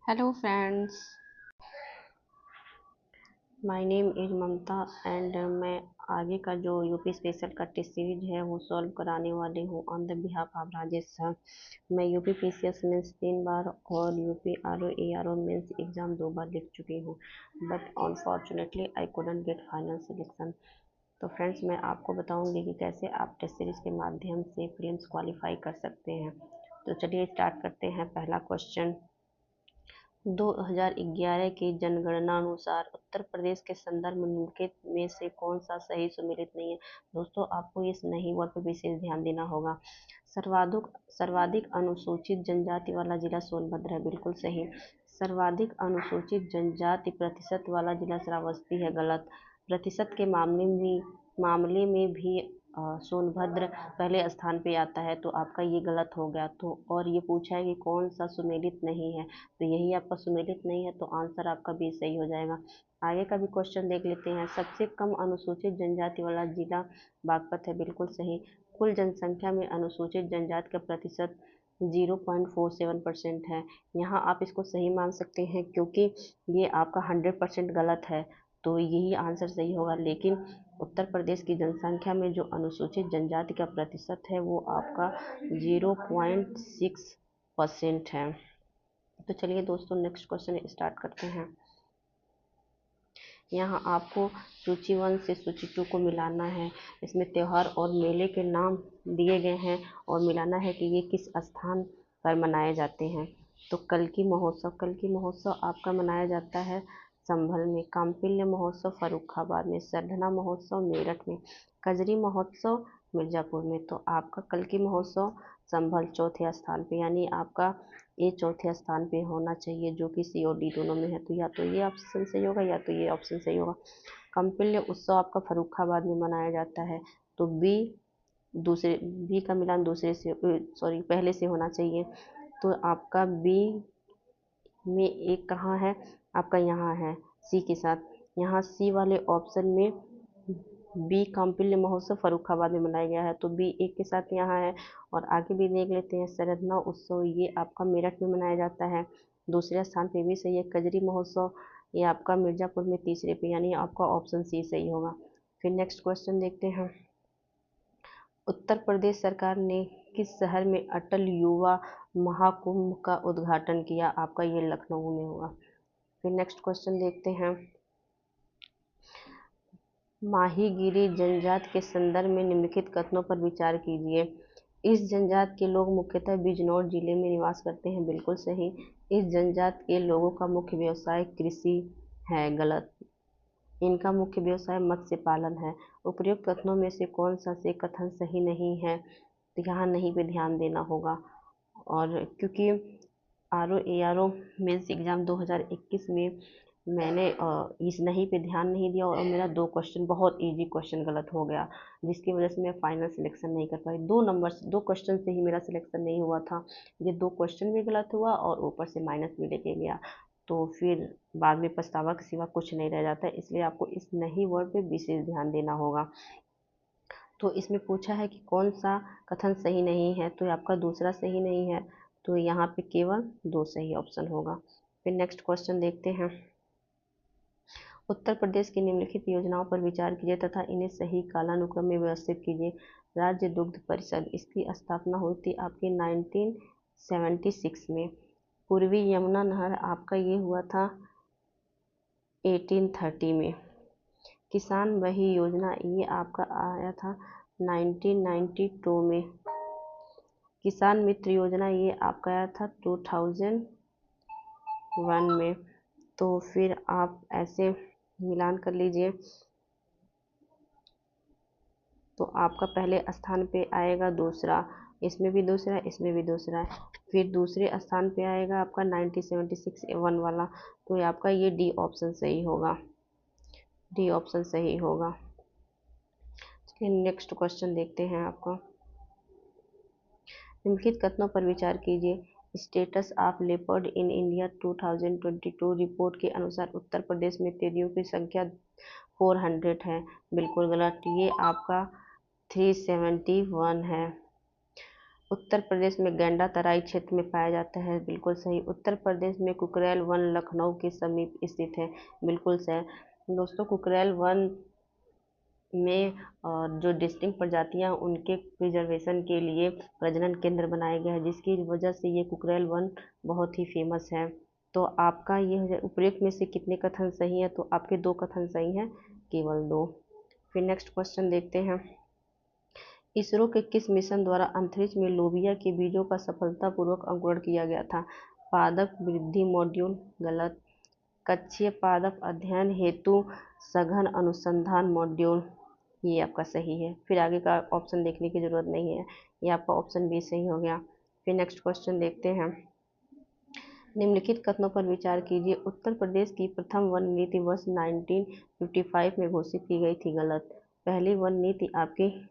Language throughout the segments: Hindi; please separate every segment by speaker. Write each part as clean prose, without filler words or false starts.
Speaker 1: Hello friends, my name is Mamta and मैं आगे का जो यूपी स्पेशल का टेस्ट सीरीज है वो सॉल्व कराने वाली हूँ on the behalf of Rajesh sir. मैं यूपी पीसीएस मेंस 3 बार और UP RO ARO mains exam 2 बार लिख चुकी हूँ, but unfortunately I couldn't get final selection. तो फ्रेंड्स, मैं आपको बताऊंगी कि कैसे आप टेस्ट सीरीज के माध्यम से प्रीलिम्स क्वालिफाई कर सकते हैं। तो चलिए स्टार्ट करते हैं। पहला क्वेश्चन, 2011 की जनगणना अनुसार उत्तर प्रदेश के संदर्भ में निम्नलिखित में से कौन सा सही सुमेलित नहीं है। दोस्तों, आपको इस नहीं वर्ड पर विशेष ध्यान देना होगा। सर्वाधिक सर्वाधिक अनुसूचित जनजाति वाला जिला सोनभद्र है, बिल्कुल सही। सर्वाधिक अनुसूचित जनजाति प्रतिशत वाला जिला श्रावस्ती है, गलत। प्रतिशत के मामले में भी सोनभद्र पहले स्थान पे आता है, तो आपका ये गलत हो गया। तो और ये पूछा है कि कौन सा सुमेलित नहीं है, तो यही आपका सुमेलित नहीं है, तो आंसर आपका बी सही हो जाएगा। आगे का भी क्वेश्चन देख लेते हैं। सबसे कम अनुसूचित जनजाति वाला जिला बागपत है, बिल्कुल सही। कुल जनसंख्या में अनुसूचित जनजाति का प्रतिशत 0.47% है। यहाँ आप इसको सही मान सकते हैं क्योंकि ये आपका 100% गलत है, तो यही आंसर सही होगा। लेकिन उत्तर प्रदेश की जनसंख्या में जो अनुसूचित जनजाति का प्रतिशत है वो आपका 0.6% है। तो चलिए दोस्तों, नेक्स्ट क्वेश्चन स्टार्ट करते हैं। यहाँ आपको सूची 1 से सूची 2 को मिलाना है। इसमें त्यौहार और मेले के नाम दिए गए हैं और मिलाना है कि ये किस स्थान पर मनाए जाते हैं। तो कल्की महोत्सव आपका मनाया जाता है संभल में। कांपिल्य महोत्सव फर्रुखाबाद में। सरधना महोत्सव मेरठ में। कजरी महोत्सव मिर्जापुर में। तो आपका कल्की महोत्सव संभल चौथे स्थान पे, यानी आपका ये चौथे स्थान पे होना चाहिए, जो कि सी और डी दोनों में है। तो या तो ये ऑप्शन सही होगा या तो ये ऑप्शन सही होगा। कंपिल्य उत्सव आपका फर्रुखाबाद में मनाया जाता है, तो बी का मिलान पहले से होना चाहिए। तो आपका बी में एक कहाँ है, आपका यहाँ है सी के साथ। यहाँ सी वाले ऑप्शन में बी कांपिल्य महोत्सव फर्रुखाबाद में मनाया गया है, तो बी एक के साथ यहाँ है। और आगे भी देख लेते हैं। सरधना उत्सव ये आपका मेरठ में मनाया जाता है, दूसरे स्थान पे भी सही है। कजरी महोत्सव ये आपका मिर्जापुर में तीसरे पे, यानी आपका ऑप्शन सी सही होगा। फिर नेक्स्ट क्वेश्चन देखते हैं। उत्तर प्रदेश सरकार ने किस शहर में अटल युवा महाकुंभ का उद्घाटन किया। आपका ये लखनऊ में होगा। फिर नेक्स्ट क्वेश्चन देखते हैं। माहीगिरी जनजाति के संदर्भ में निम्नलिखित कथनों पर विचार कीजिए। इस जनजाति के लोग मुख्यतः बिजनौर जिले में निवास करते हैं, बिल्कुल सही। इस जनजाति के लोगों का मुख्य व्यवसाय कृषि है, गलत। इनका मुख्य व्यवसाय मत्स्य पालन है। उपयुक्त कथनों में से कौन सा से कथन सही नहीं है, तो यहाँ नहीं पे ध्यान देना होगा। और क्योंकि आरओ एआरओ मेंस एग्ज़ाम 2021 में मैंने इस नहीं पे ध्यान नहीं दिया और मेरा 2 क्वेश्चन बहुत इजी क्वेश्चन गलत हो गया, जिसकी वजह से मैं फाइनल सिलेक्शन नहीं कर पाई। 2 क्वेश्चन से ही मेरा सिलेक्शन नहीं हुआ था। ये 2 क्वेश्चन भी गलत हुआ और ऊपर से माइनस भी लेके गया, तो फिर बाद में पछतावा के सिवा कुछ नहीं रह जाता है। इसलिए आपको इस नहीं वर्ड पे विशेष ध्यान देना होगा। तो इसमें पूछा है कि कौन सा कथन सही नहीं है, तो आपका दूसरा सही नहीं है, तो यहाँ पे केवल 2 सही ऑप्शन होगा। फिर नेक्स्ट क्वेश्चन देखते हैं। उत्तर प्रदेश की निम्नलिखित योजनाओं पर विचार कीजिए तथा इन्हें सही कालानुक्रम में व्यवस्थित कीजिए। राज्य दुग्ध परिषद, इसकी स्थापना हुई थी आपकी 1976 में। पूर्वी यमुना नहर आपका ये हुआ था 1830 में। किसान वही योजना ये आपका आया था 1992 में। किसान मित्र योजना ये आपका आया था 2001 में। तो फिर आप ऐसे मिलान कर लीजिए, तो आपका पहले स्थान पे आएगा दूसरा, इसमें भी दूसरा, इसमें भी दूसरा। फिर दूसरे स्थान पे आएगा आपका 1976 1 वाला, तो आपका ये डी ऑप्शन सही होगा। डी ऑप्शन सही होगा। चलिए नेक्स्ट क्वेश्चन देखते हैं। आपका निम्नलिखित कथनों पर विचार कीजिए। Status of leopard in India 2022 report के अनुसार उत्तर प्रदेश में तेंदुओं की संख्या 400 है, बिल्कुल गलत। ये आपका 371 है। उत्तर प्रदेश में गैंडा तराई क्षेत्र में पाया जाता है, बिल्कुल सही। उत्तर प्रदेश में कुकरेल वन लखनऊ के समीप स्थित है, बिल्कुल सही। दोस्तों, कुकरेल वन में जो डिस्टिंक्ट प्रजातियां उनके प्रिजर्वेशन के लिए प्रजनन केंद्र बनाए गए हैं, जिसकी वजह से ये कुकरेल वन बहुत ही फेमस है। तो आपका ये उपयुक्त में से कितने कथन सही हैं? तो आपके 2 कथन सही हैं, केवल 2। फिर नेक्स्ट क्वेश्चन देखते हैं। इसरो के किस मिशन द्वारा अंतरिक्ष में लोबिया के बीजों का सफलतापूर्वक अंकुरण किया गया था? पादप वृद्धि मॉड्यूल, गलत। कक्षीय पादप अध्ययन हेतु सघन अनुसंधान मॉड्यूल, ये आपका सही है। फिर आगे का ऑप्शन देखने की जरूरत नहीं है, ये आपका ऑप्शन बी सही हो गया। फिर नेक्स्ट क्वेश्चन देखते हैं। निम्नलिखित कथनों पर विचार कीजिए। उत्तर प्रदेश की प्रथम वन नीति वर्ष 1955 में घोषित की गई थी, गलत। पहली वन नीति आपकी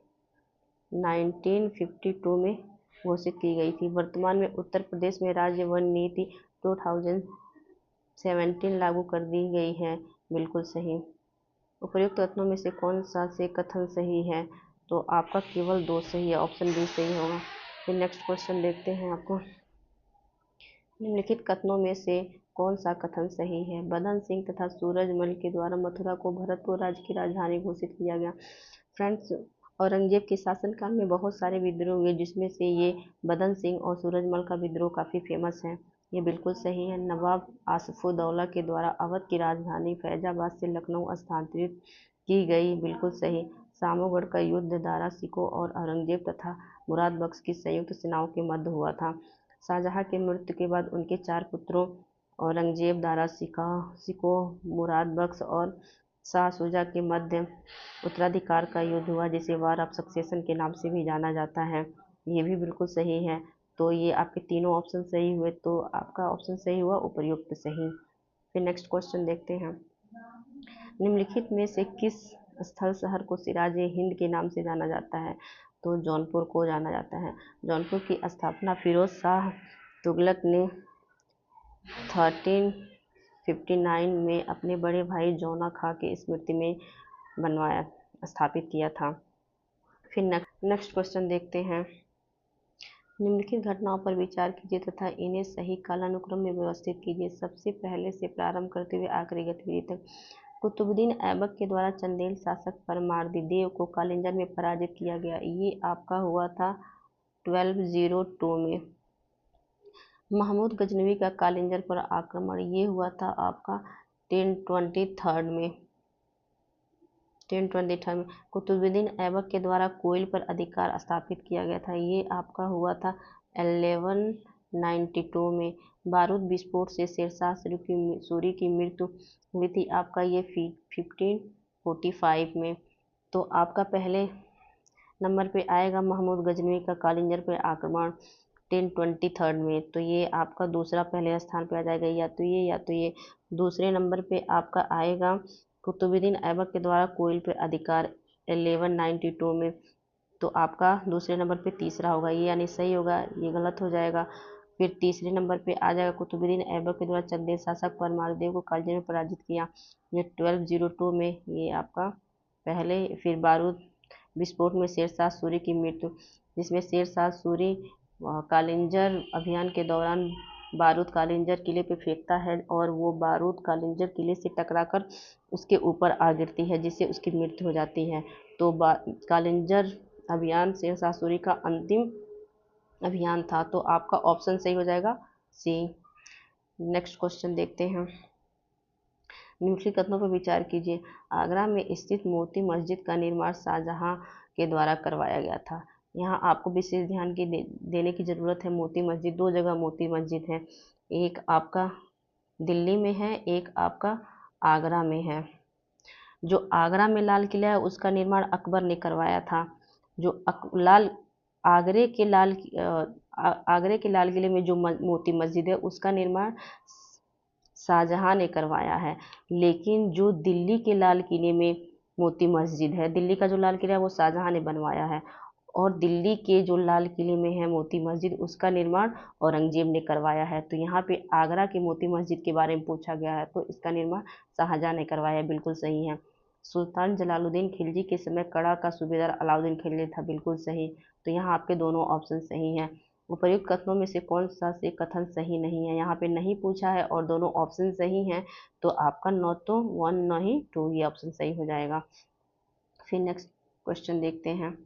Speaker 1: 1952 में घोषित की गई थी। वर्तमान में उत्तर प्रदेश में राज्य वन नीति 2017 लागू कर दी गई है, बिल्कुल सही। उपयुक्त कथनों में से कौन सा से कथन सही है? तो आपका केवल 2 सही है, ऑप्शन बी सही होगा। फिर नेक्स्ट क्वेश्चन देखते हैं आपको। निम्नलिखित कथनों में से कौन सा कथन सही है? बदन सिंह तथा सूरजमल के द्वारा मथुरा को भरतपुर राज्य की राजधानी घोषित किया गया। फ्रेंड्स, औरंगजेब के शासनकाल में बहुत सारे विद्रोह हुए, जिसमें से ये बदन सिंह और सूरजमल का विद्रोह काफ़ी फेमस है, ये बिल्कुल सही है। नवाब आसफउद्दौला के द्वारा अवध की राजधानी फैजाबाद से लखनऊ स्थानांतरित की गई, बिल्कुल सही। सामोगढ़ का युद्ध दारा शिकोह और औरंगजेब तथा मुराद बख्श की संयुक्त सेनाओं के मध्य हुआ था। शाहजहां की मृत्यु के बाद उनके 4 पुत्रों औरंगजेब, दारा शिकोह, मुराद बख्श और शाह शुजा के मध्य उत्तराधिकार का युद्ध हुआ, जिसे वार ऑफ सक्सेशन के नाम से भी जाना जाता है, ये भी बिल्कुल सही है। तो ये आपके तीनों ऑप्शन सही हुए, तो आपका ऑप्शन सही हुआ उपयुक्त सही। फिर नेक्स्ट क्वेश्चन देखते हैं। निम्नलिखित में से किस स्थल शहर को सिराज ए हिंद के नाम से जाना जाता है? तो जौनपुर को जाना जाता है। जौनपुर की स्थापना फिरोज शाह तुगलक ने 1359 में अपने बड़े भाई जौना खां की स्मृति में स्थापित किया था। फिर नेक्स्ट क्वेश्चन देखते हैं। निम्नलिखित घटनाओं पर विचार कीजिए तथा इन्हें सही कालानुक्रम में व्यवस्थित कीजिए, सबसे पहले से प्रारंभ करते हुए आखिरी गतिविधि तक। कुतुबुद्दीन ऐबक के द्वारा चंदेल शासक परमार्दी को कालिंजर में पराजित किया गया, ये आपका हुआ था 1202 में। महमूद गजनवी का कालिंजर पर आक्रमण, ये हुआ था आपका 1023 में। कुतुबुद्दीन ऐबक के द्वारा कोयल पर अधिकार स्थापित किया गया था, ये आपका हुआ था 1192 में। बारूद विस्फोट से शेरशाह सूरी की मृत्यु हुई थी, आपका ये 1545 में। तो आपका पहले नंबर पे आएगा महमूद गजनवी का कालिंजर पर आक्रमण 1023 में, तो ये आपका दूसरा पहले स्थान पे आ जाएगा, या तो ये। दूसरे नंबर पे आपका आएगा कुतुबुद्दीन ऐबक के द्वारा कोयल पे अधिकार 1192 में, तो आपका दूसरे नंबर पे तीसरा होगा, ये यानी सही होगा, ये गलत हो जाएगा। फिर तीसरे नंबर पे आ जाएगा कुतुबुद्दीन ऐबक के द्वारा चंदेल शासक परमारदेव को कालिंजर में पराजित किया, ये 1202 में, ये आपका पहले। फिर बारूद विस्फोट में शेरशाह सूरी की मृत्यु, जिसमें शेरशाह सूरी कालिंजर अभियान के दौरान बारूद कालिंजर किले पे फेंकता है और वो बारूद कालिंजर किले से टकराकर उसके ऊपर आ गिरती है, जिससे उसकी मृत्यु हो जाती है। तो कालिंजर अभियान शेरशाह सूरी का अंतिम अभियान था, तो आपका ऑप्शन सही हो जाएगा सी। नेक्स्ट क्वेश्चन देखते हैं। निम्नलिखित कथनों पर विचार कीजिए। आगरा में स्थित मोती मस्जिद का निर्माण शाहजहां के द्वारा करवाया गया था, यहाँ आपको विशेष ध्यान देने की ज़रूरत है। मोती मस्जिद 2 जगह मोती मस्जिद है, एक आपका दिल्ली में है, एक आपका आगरा में है। जो आगरा में लाल किला है उसका निर्माण अकबर ने करवाया था। जो आगरे के लाल किले में जो मोती मस्जिद है उसका निर्माण शाहजहां ने करवाया है। लेकिन जो दिल्ली के लाल किले में मोती मस्जिद है, दिल्ली का जो लाल किला है वो शाहजहां ने बनवाया है, और दिल्ली के जो लाल किले में है मोती मस्जिद उसका निर्माण औरंगजेब ने करवाया है। तो यहाँ पे आगरा की मोती मस्जिद के बारे में पूछा गया है, तो इसका निर्माण शाहजहां ने करवाया है, बिल्कुल सही है। सुल्तान जलालुद्दीन खिलजी के समय कड़ा का सूबेदार अलाउद्दीन खिलजी था, बिल्कुल सही। तो यहाँ आपके दोनों ऑप्शन सही हैं। उपर्युक्त कथनों में से कौन सा से कथन सही नहीं है, यहाँ पे नहीं पूछा है और दोनों ऑप्शन सही हैं, तो आपका न तो 1 न ही 2, ये ऑप्शन सही हो जाएगा। फिर नेक्स्ट क्वेश्चन देखते हैं।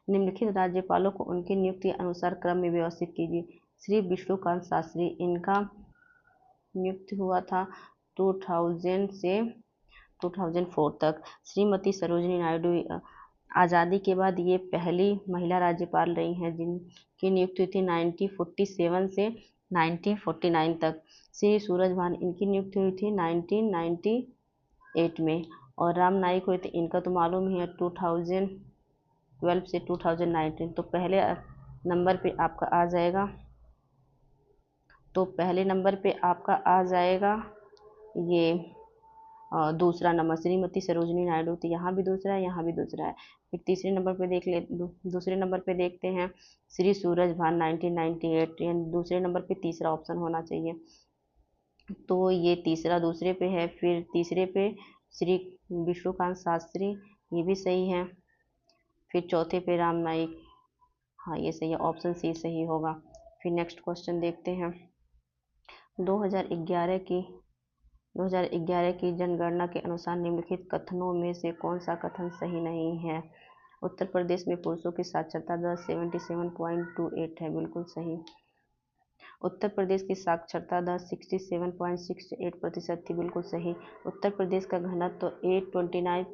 Speaker 1: निम्नलिखित राज्यपालों को उनकी नियुक्ति अनुसार क्रम में व्यवस्थित कीजिए। श्री विष्णुकांत शास्त्री, इनका नियुक्ति हुआ था 2000 से 2004 तक। श्रीमती सरोजिनी नायडू आज़ादी के बाद ये पहली महिला राज्यपाल रही हैं जिनकी नियुक्ति हुई थी 1947 से 1949 तक। श्री सूरजभान, इनकी नियुक्ति हुई थी 1998 में। और राम नाईक हुए थे, इनका तो मालूम ही है 2012 से 2019। तो पहले नंबर पे आपका आ जाएगा, ये दूसरा नंबर श्रीमती सरोजिनी नायडू। तो यहाँ भी दूसरा है, यहाँ भी दूसरा है। फिर तीसरे नंबर पे दूसरे नंबर पे देखते हैं श्री सूरजभान 1998, यानी दूसरे नंबर पे तीसरा ऑप्शन होना चाहिए। तो ये तीसरा दूसरे पे है। फिर तीसरे पे श्री विष्णुकांत शास्त्री, ये भी सही है। फिर चौथे पे राम नाईक, हाँ ये सही है, ऑप्शन सी सही होगा। फिर नेक्स्ट क्वेश्चन देखते हैं। 2011 की जनगणना के अनुसार निम्नलिखित कथनों में से कौन सा कथन सही नहीं है। उत्तर प्रदेश में पुरुषों की साक्षरता दर 77.28 है, बिल्कुल सही। उत्तर प्रदेश की साक्षरता दर 67.68% थी, बिल्कुल सही। उत्तर प्रदेश का घनत्व 829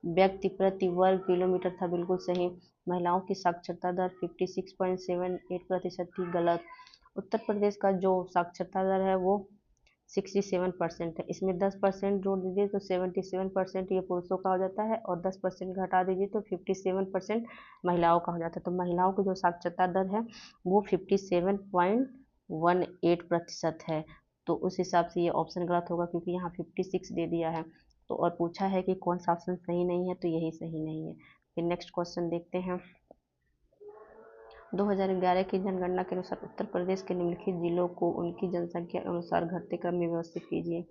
Speaker 1: व्यक्ति प्रति वर्ग किलोमीटर था, बिल्कुल सही। महिलाओं की साक्षरता दर 56.78% थी, गलत। उत्तर प्रदेश का जो साक्षरता दर है वो 67% है। इसमें 10% जोड़ दीजिए तो 77% ये पुरुषों का हो जाता है, और 10% घटा दीजिए तो 57% महिलाओं का हो जाता है। तो महिलाओं की जो साक्षरता दर है वो 57.18% है। तो उस हिसाब से ये ऑप्शन गलत होगा, क्योंकि यहाँ 56 दे दिया है। तो और पूछा है कि कौन सा ऑप्शन सही नहीं है, तो यही सही नहीं है। फिर नेक्स्ट क्वेश्चन देखते हैं। 2011 की जनगणना के अनुसार उत्तर प्रदेश के निम्नलिखित जिलों को उनकी जनसंख्या के अनुसार घटते क्रम में व्यवस्थित कीजिए।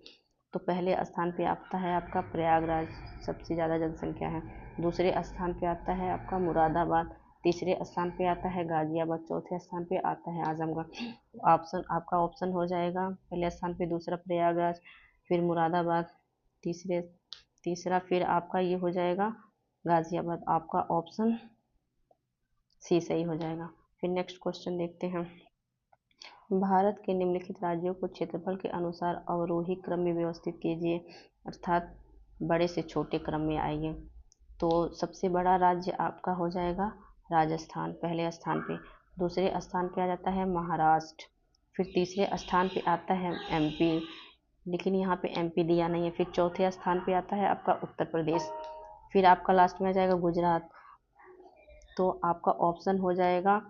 Speaker 1: तो पहले स्थान पे आता है आपका प्रयागराज, सबसे ज़्यादा जनसंख्या है। दूसरे स्थान पे आता है आपका मुरादाबाद। तीसरे स्थान पे आता है गाजियाबाद। चौथे स्थान पे आता है आजमगढ़। आपका ऑप्शन हो जाएगा, पहले स्थान पे दूसरा प्रयागराज, फिर मुरादाबाद, तीसरा फिर आपका ये हो जाएगा गाजियाबाद। आपका ऑप्शन सी सही हो जाएगा। फिर नेक्स्ट क्वेश्चन देखते हैं। भारत के निम्नलिखित राज्यों को क्षेत्रफल के अनुसार अवरोही क्रम में व्यवस्थित कीजिए, अर्थात बड़े से छोटे क्रम में आइए। तो सबसे बड़ा राज्य आपका हो जाएगा राजस्थान, पहले स्थान पे। दूसरे स्थान पे आ जाता है महाराष्ट्र। फिर तीसरे स्थान पे आता है एमपी, लेकिन यहाँ पे एमपी दिया नहीं है। फिर चौथे स्थान पे आता है आपका उत्तर प्रदेश। फिर आपका लास्ट में आ जाएगा गुजरात। तो आपका ऑप्शन हो जाएगा,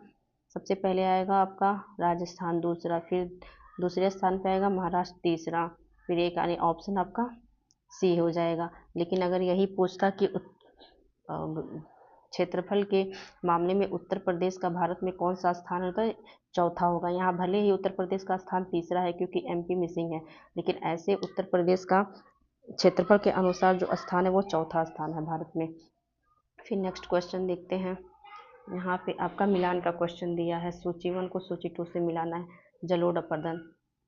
Speaker 1: सबसे पहले आएगा आपका राजस्थान दूसरा, फिर दूसरे स्थान पे आएगा महाराष्ट्र तीसरा, फिर एक यानी ऑप्शन आपका सी हो जाएगा। लेकिन अगर यही पूछता कि क्षेत्रफल के मामले में उत्तर प्रदेश का भारत में कौन सा स्थान होता है, चौथा होगा। यहाँ भले ही उत्तर प्रदेश का स्थान तीसरा है क्योंकि एमपी मिसिंग है, लेकिन ऐसे उत्तर प्रदेश का क्षेत्रफल के अनुसार जो स्थान है वो चौथा स्थान है भारत में। फिर नेक्स्ट क्वेश्चन देखते हैं। यहाँ पे आपका मिलान का क्वेश्चन दिया है, सूची 1 को सूची 2 से मिलाना है। जलोढ़ अपर्दन,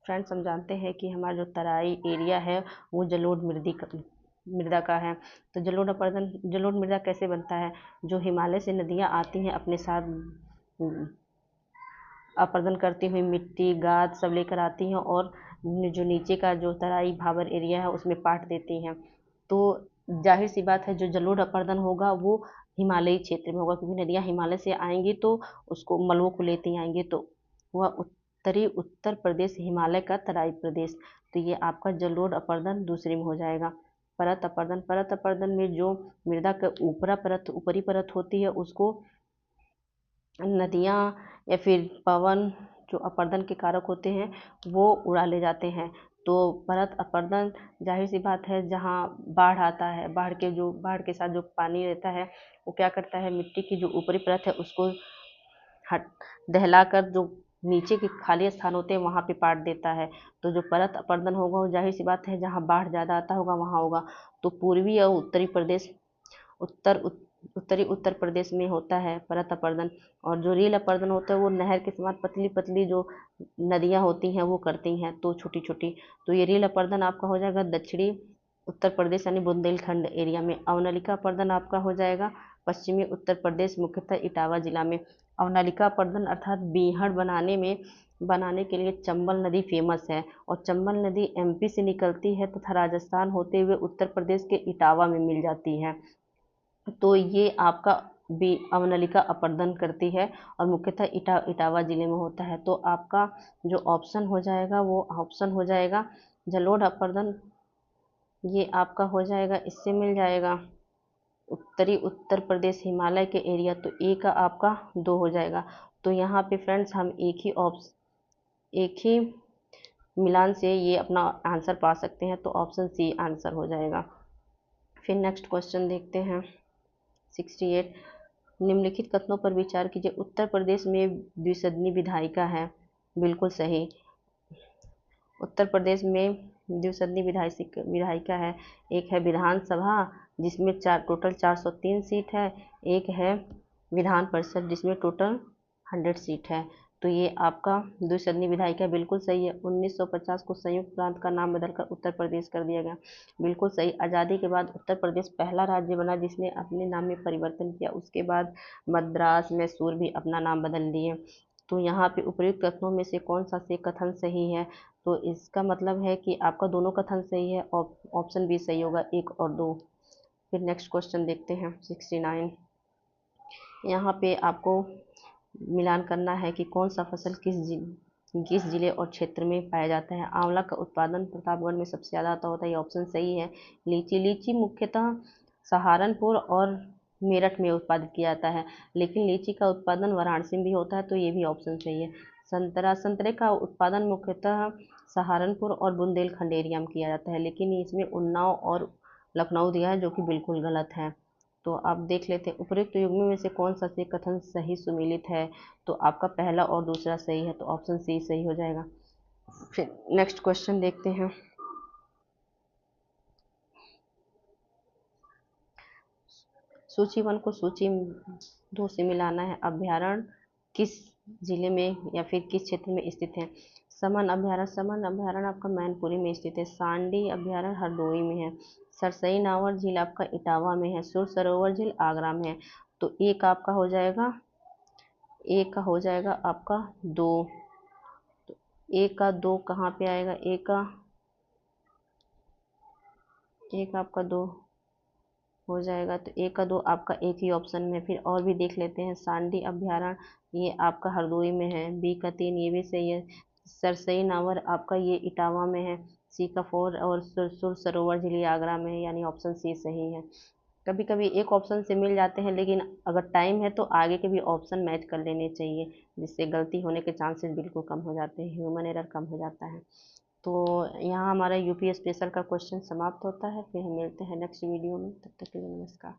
Speaker 1: फ्रेंड्स हम जानते हैं कि हमारा जो तराई एरिया है वो जलोढ़ मृदा का है। तो जलोढ़ मृदा कैसे बनता है, जो हिमालय से नदियाँ आती हैं अपने साथ अपर्दन करती हुई मिट्टी गाद सब लेकर आती हैं, और जो नीचे का जो तराई भाबर एरिया है उसमें पाट देती हैं। तो जाहिर सी बात है जो जलोढ़ अपर्दन होगा वो हिमालयी क्षेत्र में होगा, क्योंकि नदियाँ हिमालय से आएंगी तो उसको मलबों को लेती आएंगी। तो वह उत्तरी उत्तर प्रदेश, हिमालय का तराई प्रदेश। तो ये आपका जलोढ़ अपर्दन दूसरे में हो जाएगा। परत अपर्दन में जो मृदा का ऊपरी परत होती है उसको नदियाँ या फिर पवन जो अपर्दन के कारक होते हैं वो उड़ा ले जाते हैं। तो परत अपर्दन जाहिर सी बात है, जहाँ बाढ़ आता है, बाढ़ के साथ जो पानी रहता है वो क्या करता है, मिट्टी की जो ऊपरी परत है उसको दहलाकर जो नीचे के खाली स्थान होते हैं वहाँ पे पाट देता है। तो जो परत अपरदन होगा वो जाहिर सी बात है जहाँ बाढ़ ज़्यादा आता होगा वहाँ होगा। तो पूर्वी और उत्तरी प्रदेश उत्तरी उत्तर प्रदेश में होता है परत अपरदन। और जो रील अपरदन होता है वो नहर के समान पतली पतली जो नदियाँ होती हैं वो करती हैं, तो छोटी छोटी। तो ये रील अपरदन आपका हो जाएगा दक्षिणी उत्तर प्रदेश यानी बुंदेलखंड एरिया में। अवनलिका अपरदन आपका हो जाएगा पश्चिमी उत्तर प्रदेश मुख्यतः इटावा जिला में। अवनलिका अपरदन अर्थात बीहड़ बनाने के लिए चंबल नदी फेमस है। और चंबल नदी एमपी से निकलती है तथा राजस्थान होते हुए उत्तर प्रदेश के इटावा में मिल जाती है। तो ये आपका बी अवनलिका अपरदन करती है और मुख्यतः इटावा जिले में होता है। तो आपका जो ऑप्शन हो जाएगा वो ऑप्शन हो जाएगा जलोढ़ अपरदन। ये आपका हो जाएगा, इससे मिल जाएगा उत्तरी उत्तर प्रदेश हिमालय के एरिया। तो ए का आपका 2 हो जाएगा। तो यहाँ पे फ्रेंड्स हम एक ही मिलान से ये अपना आंसर पा सकते हैं। तो ऑप्शन सी आंसर हो जाएगा। फिर नेक्स्ट क्वेश्चन देखते हैं 68। निम्नलिखित कथनों पर विचार कीजिए। उत्तर प्रदेश में द्विसदनी विधायिका है, बिल्कुल सही। उत्तर प्रदेश में द्विसदनी विधायिका है। एक है विधानसभा जिसमें टोटल 403 सीट है। एक है विधान परिषद जिसमें टोटल 100 सीट है। तो ये आपका द्विसदनी विधायिका बिल्कुल सही है। 1950 को संयुक्त प्रांत का नाम बदलकर उत्तर प्रदेश कर दिया गया, बिल्कुल सही। आज़ादी के बाद उत्तर प्रदेश पहला राज्य बना जिसने अपने नाम में परिवर्तन किया। उसके बाद मद्रास मैसूर भी अपना नाम बदल लिए। तो यहाँ पे उपयुक्त कथनों में से कौन सा से कथन सही है? तो इसका मतलब है कि आपका दोनों कथन सही है। ऑप्शन बी सही होगा, 1 और 2। फिर नेक्स्ट क्वेश्चन देखते हैं 69। यहाँ पे आपको मिलान करना है कि कौन सा फसल किस जिले और क्षेत्र में पाया जाता है। आंवला का उत्पादन प्रतापगढ़ में सबसे ज़्यादा होता है, ये ऑप्शन सही है। लीची मुख्यतः सहारनपुर और मेरठ में उत्पादित किया जाता है, लेकिन लीची का उत्पादन वाराणसी में भी होता है, तो ये भी ऑप्शन सही है। संतरे का उत्पादन मुख्यतः सहारनपुर और बुंदेलखंड एरिया में किया जाता है, लेकिन इसमें उन्नाव और लखनऊ दिया है जो कि बिल्कुल गलत है। तो आप देख लेते हैं उपयुक्त युग्म में से कौन सा से कथन सही सुमेलित है। तो आपका पहला और दूसरा सही है, तो ऑप्शन सी सही हो जाएगा। फिर नेक्स्ट क्वेश्चन देखते हैं। सूची 1 को सूची 2 से मिलाना है। अभ्यारण्य किस जिले में या फिर किस क्षेत्र में स्थित है? समन अभ्यारण्य आपका मैनपुरी में स्थित है। सांडी अभ्यारण्य हरदोई में है। सरसई नावर झील आपका इटावा में है। सुर सरोवर झील आगरा में है। तो एक आपका हो जाएगा, एक का हो जाएगा आपका 2। तो एक का 2 कहाँ पे आएगा? एक आपका 2 हो जाएगा। तो एक का 2 आपका एक ही ऑप्शन में। फिर और भी देख लेते हैं। सांडी अभ्यारण्य ये आपका हरदोई में है। बी का 3 ये भी सही है। सरसई नावर आपका ये इटावा में है। सी का 4 और सुर सरोवर झील आगरा में है, यानी ऑप्शन सी सही है। कभी कभी एक ऑप्शन से मिल जाते हैं, लेकिन अगर टाइम है तो आगे के भी ऑप्शन मैच कर लेने चाहिए, जिससे गलती होने के चांसेस बिल्कुल कम हो जाते हैं, ह्यूमन एरर कम हो जाता है। तो यहाँ हमारा यूपी स्पेशल का क्वेश्चन समाप्त होता है। फिर हम मिलते हैं नेक्स्ट वीडियो में, तब तक के लिए नमस्कार।